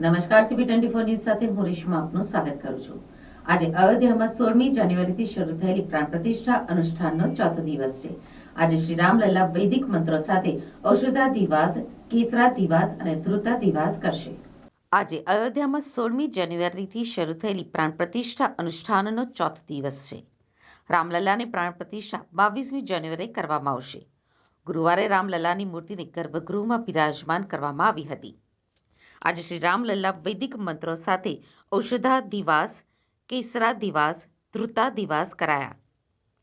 નમસ્કાર, CP24 news સાથે હું રેશમા આપનું સ્વાગત કરું છું। આજે અયોધ્યામાં 16મી જાન્યુઆરીથી શરૂ થયેલી પ્રાણ પ્રતિષ્ઠા અનુષ્ઠાનનો ચોથો દિવસ છે। આજે શ્રી રામલલ્લા વૈદિક મંત્રો સાથે ઔષધાધિવાસ, કેસરાધિવાસ અને ધૃતાધિવાસ કરશે। આજે અયોધ્યામાં 16મી જાન્યુઆરીથી શરૂ થયેલી પ્રાણ પ્રતિષ્ઠા અનુષ્ઠાનનો ચોથો દિવસ છે। રામલલ્લાની પ્રાણ પ્રતિષ્ઠા 22મી જાન્યુઆરીએ કરવામાં આવશે। ગુરુવારે રામલલ્લાની મૂર્તિને ગર્ભગૃહમાં બિરાજમાન કરવામાં આવી હતી। આજે શ્રી રામલલ્લા વૈદિક મંત્રો સાથે ઔષધાધિવાસ, કેસરાધિવાસ, ધૃતાધિવાસ કરાયા।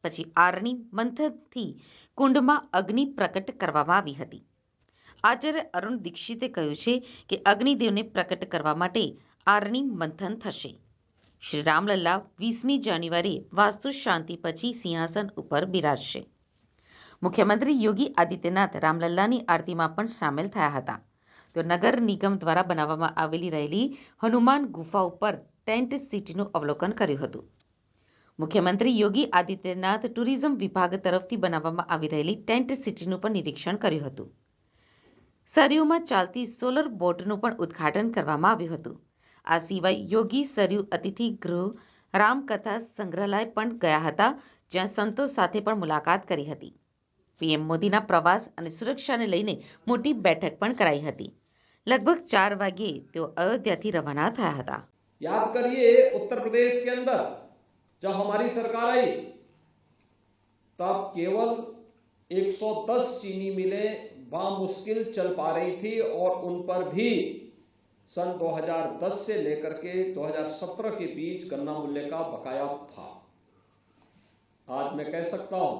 પછી આરણી મંથનથી કુંડમાં અગ્નિ પ્રકટ કરવામાં આવી હતી। આચાર્ય અરુણ દીક્ષિતે કહ્યું છે કે અગ્નિદેવને પ્રકટ કરવા માટે આરણી મંથન થશે। શ્રી રામલલ્લા 20મી જાન્યુઆરીએ વાસ્તુ શાંતિ પછી સિંહાસન ઉપર બિરાજશે। મુખ્યમંત્રી યોગી આદિત્યનાથ રામલલ્લાની આરતીમાં પણ સામેલ થયા હતા। તો નગર નિગમ દ્વારા બનાવવામાં આવેલી રહેલી હનુમાન ગુફા ઉપર ટેન્ટ સિટીનું અવલોકન કર્યું હતું। મુખ્યમંત્રી યોગી આદિત્યનાથ ટુરિઝમ વિભાગ તરફથી બનાવવામાં આવી રહેલી ટેન્ટ સિટીનું પણ નિરીક્ષણ કર્યું હતું। સરયુમાં ચાલતી સોલર બોટનું પણ ઉદ્ઘાટન કરવામાં આવ્યું હતું। આ સિવાય યોગી સરયુ અતિથિ ગૃહ, રામકથા સંગ્રહાલય પણ ગયા હતા, જ્યાં સંતો સાથે પણ મુલાકાત કરી હતી। પીએમ મોદીના પ્રવાસ અને સુરક્ષાને લઈને મોટી બેઠક પણ કરાઈ હતી। लगभग 4 વાગ્યે તેઓ अयोध्या रवाना થયા હતા। याद करिए, उत्तर प्रदेश के अंदर जब हमारी सरकार आई तब केवल 110 चीनी मिलें बामुश्किल चल पा रही थी और उन पर भी सन 2010 से लेकर के 2017 के बीच गन्ना मूल्य का बकाया था। आज मैं कह सकता हूं,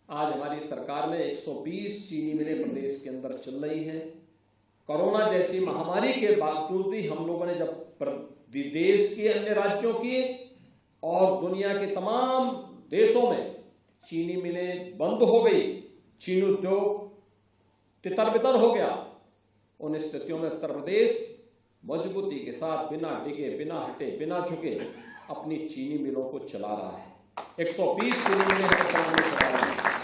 आज हमारी सरकार में 120 चीनी मिलें प्रदेश के अंदर चल रही हैं। कोरोना जैसी महामारी के बावजूद भी हम लोगों ने जब विदेश के अन्य राज्यों की और दुनिया के तमाम देशों में चीनी मिलें बंद हो गई, चीनी उद्योग तितर बितर हो गया, उन स्थितियों में उत्तर प्रदेश मजबूती के साथ बिना डिगे, बिना हटे, बिना झुके अपनी चीनी मिलों को चला रहा है। 120 चीनी मिलें चला रहे हैं।